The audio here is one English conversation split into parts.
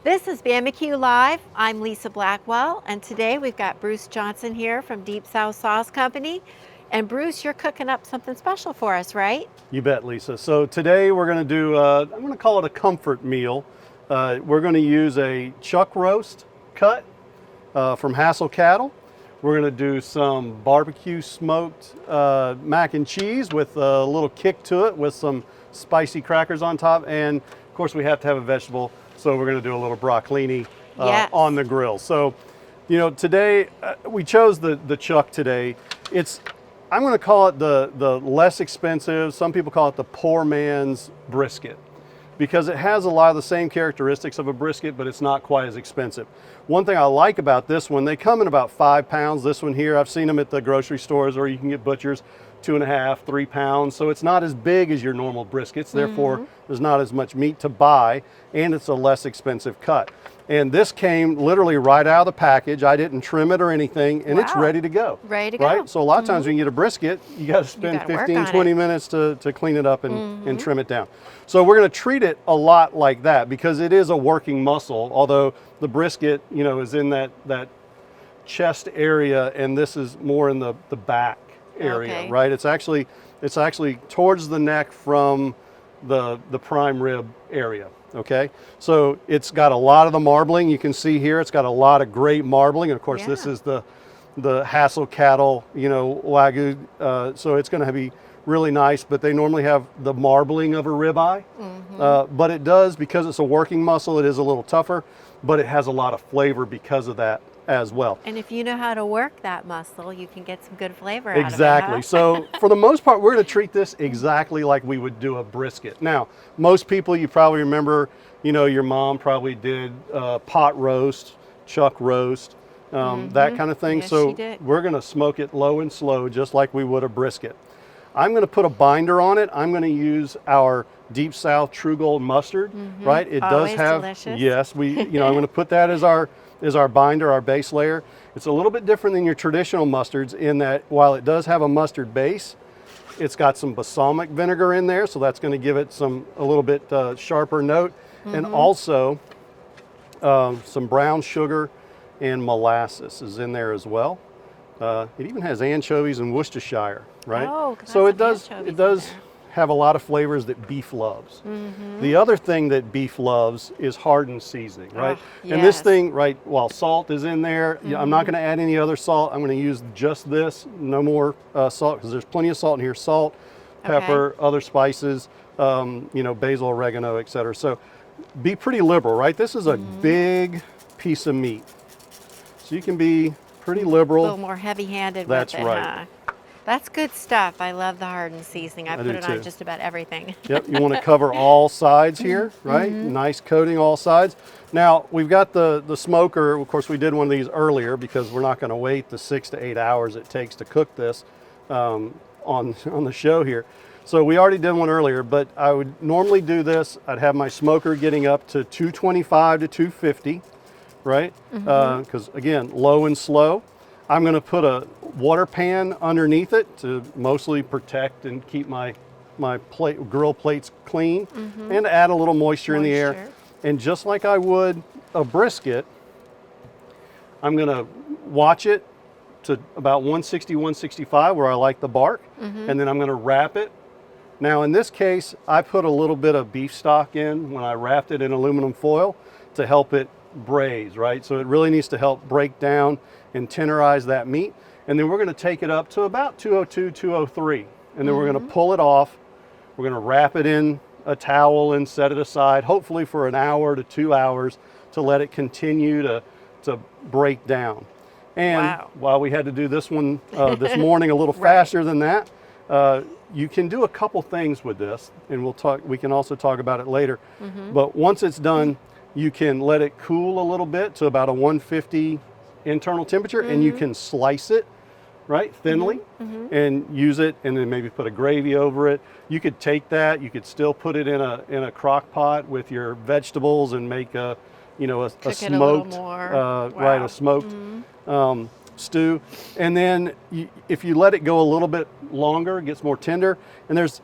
This is Bama-Q Live. I'm Lisa Blackwell, and today we've got Bruce Johnson here from Deep South Sauce Company. And Bruce, you're cooking up something special for us, right? You bet, Lisa. So today we're going to do, I'm going to call it a comfort meal. We're going to use a chuck roast cut from Hassell Cattle. We're going to do some barbecue smoked mac and cheese with a little kick to it with some spicy crackers on top. And of course we have to have a vegetable, so we're going to do a little broccolini Yes. on the grill. So, you know, today we chose the chuck today. I'm going to call it the less expensive. Some people call it the poor man's brisket because it has a lot of the same characteristics of a brisket, but it's not quite as expensive. One thing I like about this one, they come in about 5 pounds. This one here, I've seen them at the grocery stores, or you can get butchers 2.5, 3 pounds. So it's not as big as your normal briskets. Therefore, there's not as much meat to buy, and it's a less expensive cut. And this came literally right out of the package. I didn't trim it or anything, and it's Wow. ready to go. Ready to go. Right? So a lot of times when you get a brisket, you got to spend gotta work 15, on 20 it. minutes to clean it up and trim it down. So we're going to treat it a lot like that because it is a working muscle, although the brisket, you know, is in that chest area, and this is more in the back area, Okay. right? It's actually towards the neck from the prime rib area. Okay, so it's got a lot of the marbling. You can see here it's got a lot of great marbling. Of course, this Yeah. is the Hassell Cattle, you know, Wagyu. So it's going to be really nice, but they normally have the marbling of a ribeye. But it does, because it's a working muscle, it is a little tougher, but it has a lot of flavor because of that as well. And if you know how to work that muscle, you can get some good flavor out of it. Exactly. Huh? So for the most part, we're going to treat this exactly like we would do a brisket. Now, most people, you probably remember, you know, your mom probably did pot roast, chuck roast, that kind of thing. Yes, so she did. we're going to smoke it low and slow, just like we would a brisket. I'm going to put a binder on it. I'm going to use our Deep South True Gold mustard, right? It does Always have, delicious. yes, I'm going to put that as our binder, our base layer. It's a little bit different than your traditional mustards in that while it does have a mustard base, it's got some balsamic vinegar in there, so that's going to give it a little bit sharper note, and also some brown sugar and molasses is in there as well. It even has anchovies and Worcestershire, right? Oh, can I so have it does some anchovies it in does there? have a lot of flavors that beef loves. The other thing that beef loves is hardened seasoning, right? Oh, And this yes. thing, right, while salt is in there, I'm not going to add any other salt. I'm going to use just this, no more salt, because there's plenty of salt in here. Salt, pepper, other spices, you know, basil, oregano, etc. So be pretty liberal, right? This is a big piece of meat. So you can be pretty A liberal. little more heavy-handed That's with it, right. huh? That's good stuff. I love the hardened seasoning. I do put it on too. just about everything. Yep, you want to cover all sides here, right? Nice coating all sides. Now, we've got the smoker. Of course, we did one of these earlier because we're not going to wait the 6 to 8 hours it takes to cook this on the show here. So we already did one earlier, but I would normally do this. I'd have my smoker getting up to 225 to 250, right? Because again, low and slow. I'm going to put a water pan underneath it to mostly protect and keep my grill plates clean, and add a little moisture in the air. Moisture. And just like I would a brisket, I'm going to watch it to about 160, 165 where I like the bark, and then I'm going to wrap it. Now in this case, I put a little bit of beef stock in when I wrapped it in aluminum foil to help it braise, right? So it really needs to help break down and tenderize that meat. And then we're going to take it up to about 202, 203. And then we're going to pull it off. We're going to wrap it in a towel and set it aside, hopefully for an hour to 2 hours, to let it continue to break down. And Wow. while we had to do this one this morning a little faster than that, you can do a couple things with this, and we can also talk about it later. But once it's done, you can let it cool a little bit to about a 150 internal temperature, and you can slice it, right, thinly, and use it, and then maybe put a gravy over it. You could take that, you could still put it in a crock pot with your vegetables and make a Cook it a little smoked, more. right, Wow. a smoked stew. And then if you let it go a little bit longer, it gets more tender. And there's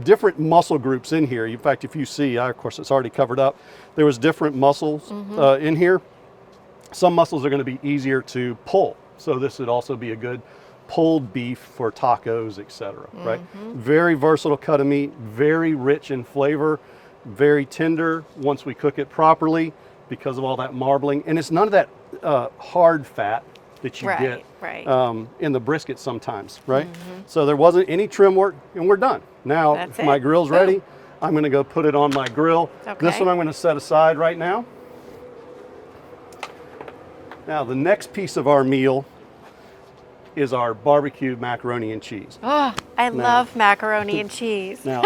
different muscle groups in here. In fact, if you see, of course, it's already covered up. There was different muscles in here. Some muscles are going to be easier to pull. So this would also be a good pulled beef for tacos, etc. Right? Very versatile cut of meat, very rich in flavor, very tender once we cook it properly because of all that marbling. And it's none of that hard fat that you get in the brisket sometimes, right? So there wasn't any trim work, and we're done. Now, if my grill's ready, I'm going to go put it on my grill. This one I'm going to set aside right now. Now, the next piece of our meal is our barbecue macaroni and cheese. Oh, I love macaroni and cheese. Now,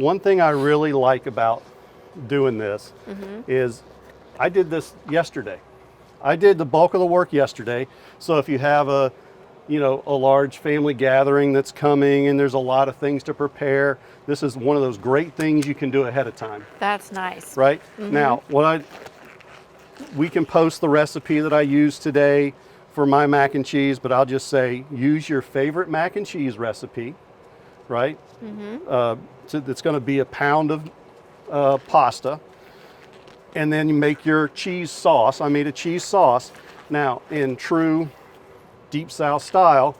one thing I really like about doing this is I did this yesterday. I did the bulk of the work yesterday. So if you have a large family gathering that's coming and there's a lot of things to prepare, this is one of those great things you can do ahead of time. That's nice. Right? Now, we can post the recipe that I used today for my mac and cheese, but I'll just say use your favorite mac and cheese recipe, right? So it's going to be a pound of pasta, and then you make your cheese sauce. I made a cheese sauce. Now, in true Deep South style,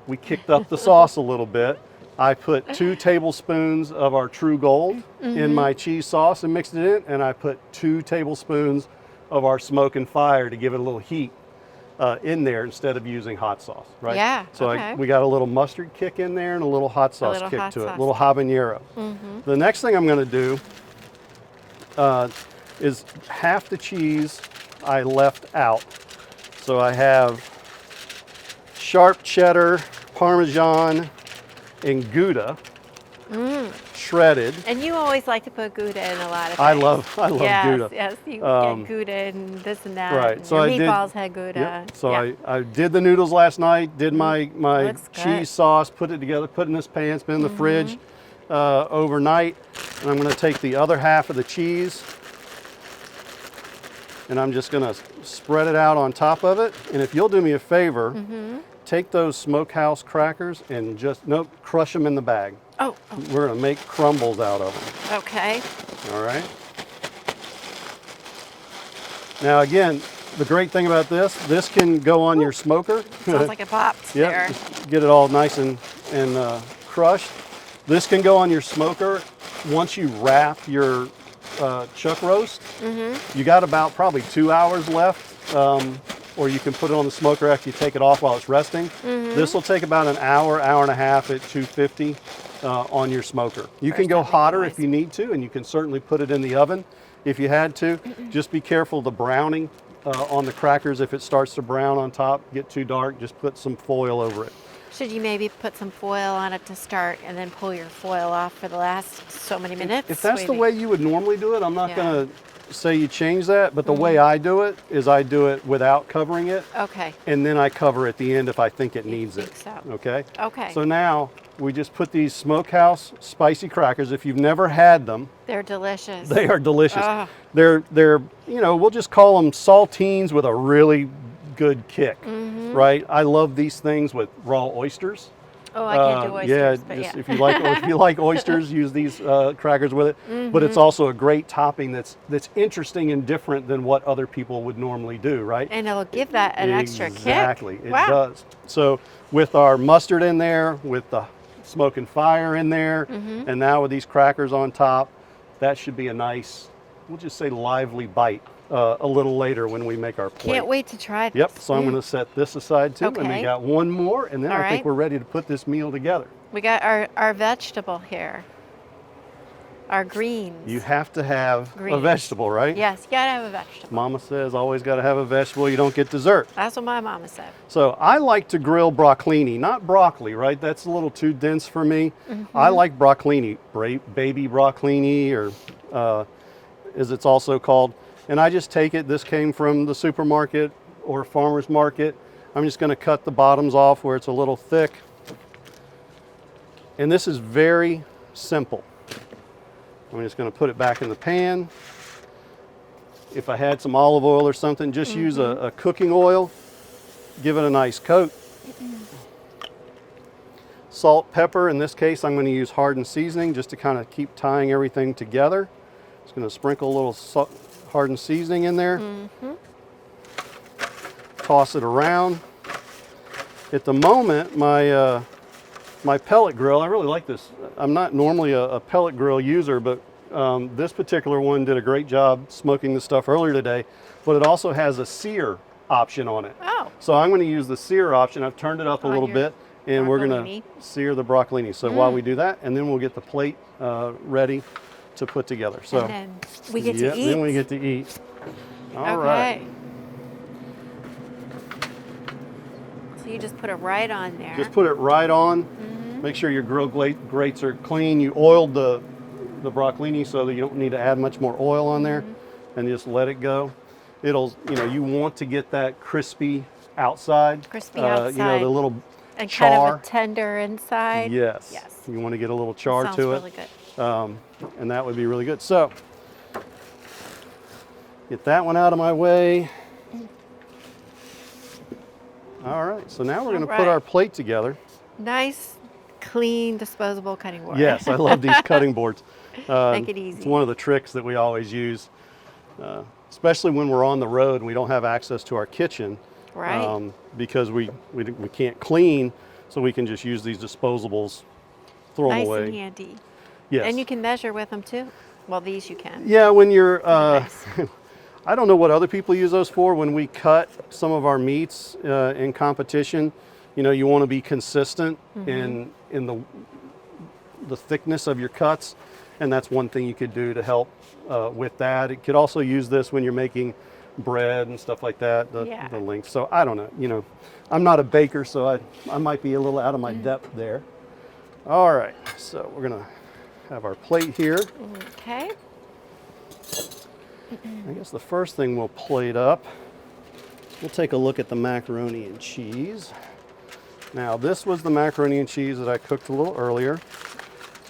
we kicked up the sauce a little bit. I put 2 tablespoons of our True Gold in my cheese sauce and mixed it in, and I put 2 tablespoons of our Smoke and Fire to give it a little heat in there instead of using hot sauce, right? Yeah. So we got a little mustard kick in there and a little hot sauce kick to it, a little habanero. The next thing I'm going to do is half the cheese I left out. So I have sharp cheddar, Parmesan, and Gouda shredded. And you always like to put Gouda in a lot of things. I love Gouda. Yes, you get Gouda and this and that. Right. And So your meatballs had Gouda. Yep. So I did the noodles last night, did my cheese sauce, put it together, put it in this pan, it's been in the fridge overnight. And I'm going to take the other half of the cheese and I'm just going to spread it out on top of it. And if you'll do me a favor, take those Smokehouse crackers and crush them in the bag. Oh. We're going to make crumbles out of them. Okay. All right. Now again, the great thing about this can go on your smoker. Sounds like it popped there. Just get it all nice and crushed. This can go on your smoker. Once you wrap your chuck roast, you got about probably 2 hours left, or you can put it on the smoker after you take it off while it's resting. This will take about an hour, hour and a half at 250 on your smoker. You can go hotter if you need to, and you can certainly put it in the oven if you had to. Just be careful the browning on the crackers. If it starts to brown on top, get too dark, just put some foil over it. Should you maybe put some foil on it to start and then pull your foil off for the last so many minutes? If that's the way you would normally do it, I'm not going to say you change that, but the way I do it is I do it without covering it. Okay. And then I cover at the end if I think it needs it. So. Okay? Okay. So now we just put these Smokehouse spicy crackers. If you've never had them, they're delicious. They are delicious. Oh. They're we'll just call them saltines with a really good kick, right? I love these things with raw oysters. Oh, I can't do oysters. If you like oysters, use these crackers with it. But it's also a great topping that's interesting and different than what other people would normally do, right? And it'll give that an extra kick. Exactly, it does. So with our mustard in there, with the Smoke and Fire in there, and now with these crackers on top, that should be a nice, we'll just say lively bite a little later when we make our plate. Can't wait to try this. Yep, so I'm going to set this aside too, and Okay. we got one more, and then I think we're ready to put this meal together. We got our vegetable here. Our greens. You have to have a Greens. vegetable, right? Yes, you gotta have a vegetable. Mama says always got to have a vegetable, you don't get dessert. That's what my mama said. So I like to grill broccolini, not broccoli, right? That's a little too dense for me. I like broccolini, baby broccolini, or as it's also called. And I just take it, this came from the supermarket or farmer's market. I'm just going to cut the bottoms off where it's a little thick. And this is very simple. I'm just going to put it back in the pan. if I had some olive oil or something, just use a cooking oil, give it a nice coat. Salt, pepper, in this case I'm going to use hardened seasoning just to kind of keep tying everything together. Just going to sprinkle a little hardened seasoning in there. Toss it around. At the moment, my my pellet grill, I really like this. I'm not normally a pellet grill user, but this particular one did a great job smoking the stuff earlier today, but it also has a sear option on it. Oh. So I'm going to use the sear option. I've turned it up a On little your bit, and we're going broccolini. to sear the broccolini. So while we do that, and then we'll get the plate ready to put together. So And then we get yeah, to eat. then we get to eat. All right. Okay. So you just put it right on there. Just put it right on. Make sure your grill grates are clean. You oiled the broccolini so that you don't need to add much more oil on there, and just let it go. It'll, you want to get that crispy outside. Crispy outside. The little and char. kind of a tender inside. Yes. Yes. You want to get a little char Sounds to really it. good. And that would be really good. So, get that one out of my way. All right, so now we're going to put our plate together. Nice, clean, disposable cutting board. Yes, I love these cutting boards. Make it easy. It's one of the tricks that we always use, especially when we're on the road and we don't have access to our kitchen. Right. Because we can't clean, so we can just use these disposables, throw them away. Nice and handy. Yes. And you can measure with them too. Well, these you can. Yeah, when you're, Nice. I don't know what other people use those for. When we cut some of our meats in competition, you want to be consistent in the thickness of your cuts, and that's one thing you could do to help with that. It could also use this when you're making bread and stuff like that, the length. So I don't know, I'm not a baker, so I might be a little out of my depth there. All right, so we're gonna have our plate here. Okay. I guess the first thing we'll plate up, we'll take a look at the macaroni and cheese. Now this was the macaroni and cheese that I cooked a little earlier.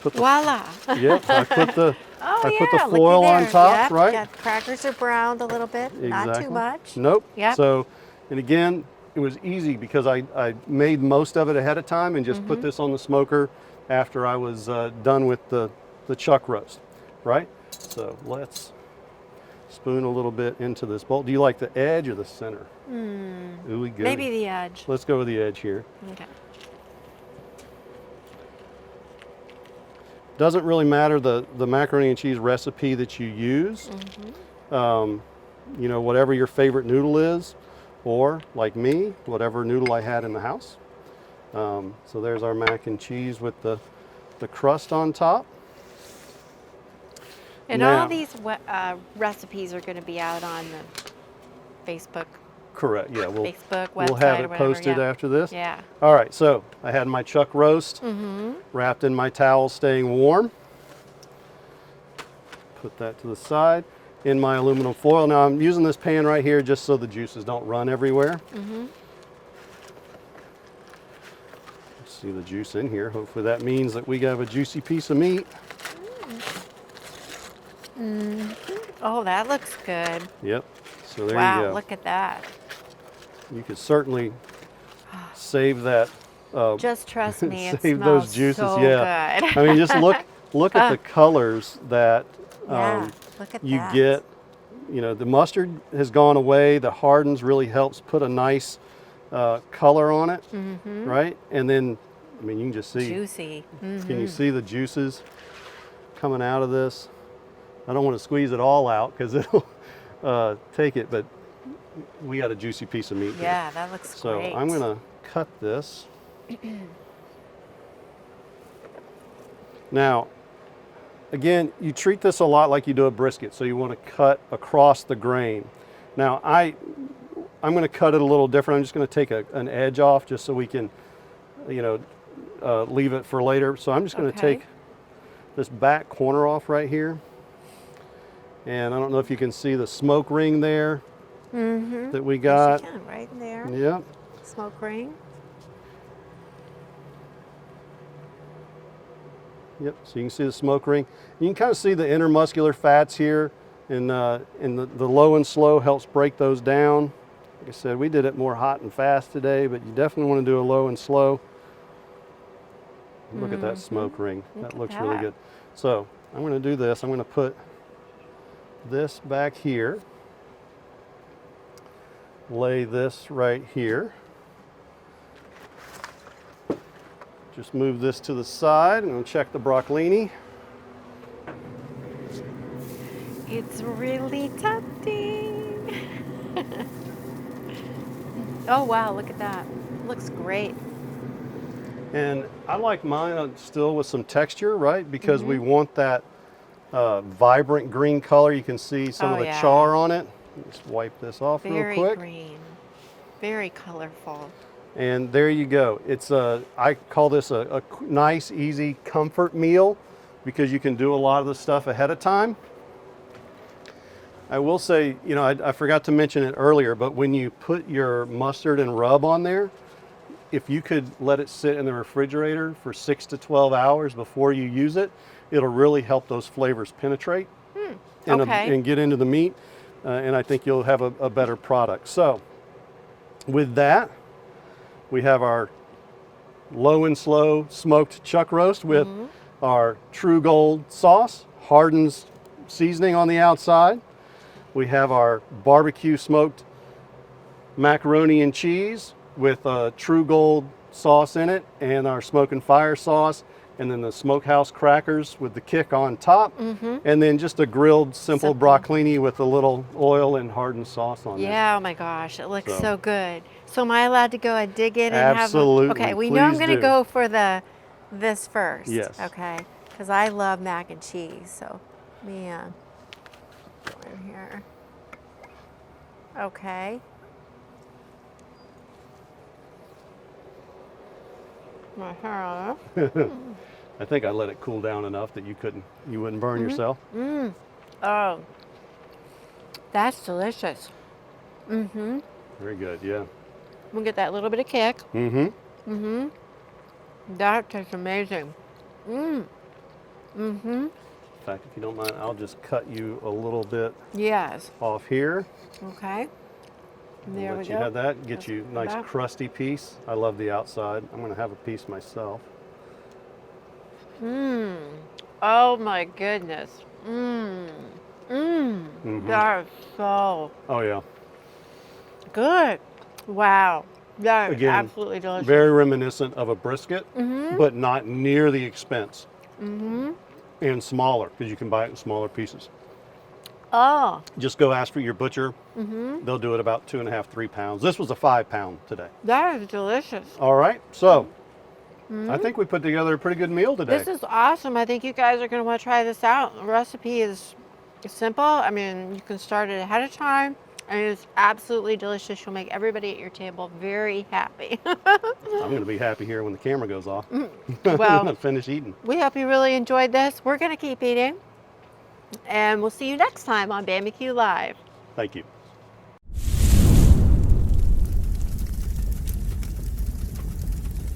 Voila. Yep, I put the put the looky foil on there. top, Yep, right? Yeah, the crackers are browned a little bit, not too much. Nope. Yep. So, and again, it was easy because I made most of it ahead of time and just put this on the smoker after I was done with the chuck roast, right? So let's spoon a little bit into this bowl. Do you like the edge or the center? Ooey gooey. Maybe the edge. Let's go with the edge here. Okay. Doesn't really matter the macaroni and cheese recipe that you use. Whatever your favorite noodle is, or like me, whatever noodle I had in the house. So there's our mac and cheese with the crust on top. And now, all these recipes are going to be out on the Facebook. Correct. Yeah, we'll Facebook website we'll have or it whatever, posted yeah. after this. Yeah. All right. So I had my chuck roast wrapped in my towel, staying warm. Put that to the side in my aluminum foil. Now I'm using this pan right here just so the juices don't run everywhere. See the juice in here. Hopefully that means that we have a juicy piece of meat. Oh, that looks good. Yep. So there you Wow, go. look at that. You could certainly save that. Just trust me, it save smells those juices. so Yeah. good. I mean, just look at the colors that Yeah, look at you that. get. The mustard has gone away. The hardens really helps put a nice color on it, right? And then, I mean, you can just see. Juicy. Can you see the juices coming out of this? I don't want to squeeze it all out because it'll take it, but we got a juicy piece of meat here. Yeah, that looks So great. I'm going to cut this. Now, again, you treat this a lot like you do a brisket, so you want to cut across the grain. Now, I'm going to cut it a little different. I'm just going to take an edge off just so we can, leave it for later. So I'm just going to take this back corner off right here. And I don't know if you can see the smoke ring there that we got. Yes, you can, right there. Yep. Smoke ring. Yep, so you can see the smoke ring. You can kind of see the intermuscular fats here And the low and slow helps break those down. Like I said, we did it more hot and fast today, but you definitely want to do a low and slow. Look at that smoke ring. That looks really good. So I'm going to do this. I'm going to put this back here. Lay this right here. Just move this to the side. I'm going to check the broccolini. It's really tempting. Oh wow, look at that. Looks great. And I like mine still with some texture, right? Because we want that vibrant green color. You can see some of the char on it. Just wipe this off real quick. Very green, very colorful. And there you go. It's I call this a nice, easy comfort meal because you can do a lot of the stuff ahead of time. I will say, you know, I forgot to mention it earlier, but when you put your mustard and rub on there, if you could let it sit in the refrigerator for 6 to 12 hours before you use it, it'll really help those flavors penetrate and get into the meat. And I think you'll have a better product. So with that, we have our low and slow smoked chuck roast with our True Gold sauce, Hardens seasoning on the outside. We have our barbecue smoked macaroni and cheese with True Gold sauce in it, and our smoke and fire sauce, and then the Smokehouse crackers with the kick on top, and then just a grilled simple broccolini with a little oil and hardened sauce on it. Yeah, oh my gosh, it looks so good. So am I allowed to go and dig in and Absolutely. have a, okay, we know I'm going to go for this first. Yes. Okay, because I love mac and cheese, so let me go in here. Okay. My hair. I think I let it cool down enough that you wouldn't burn yourself. Oh, that's delicious. Very good, yeah. We'll get that little bit of kick. That tastes amazing. In fact, if you don't mind, I'll just cut you a little bit off here. Okay. There we let go. you have that. Get you a nice crusty piece. I love the outside. I'm going to have a piece myself. Oh my goodness. That is so Oh yeah. good. Wow. That is Again, absolutely delicious. Very reminiscent of a brisket, but not near the expense. And smaller, because you can buy it in smaller pieces. Oh. Just go ask for your butcher. They'll do it about 2.5, 3 pounds. This was a 5 pound today. That is delicious. All right, so I think we put together a pretty good meal today. This is awesome. I think you guys are going to want to try this out. The recipe is simple. I mean, you can start it ahead of time. And it's absolutely delicious. You'll make everybody at your table very happy. I'm going to be happy here when the camera goes off. Well, finish eating. We hope you really enjoyed this. We're going to keep eating. And we'll see you next time on Bama-Q Live. Thank you.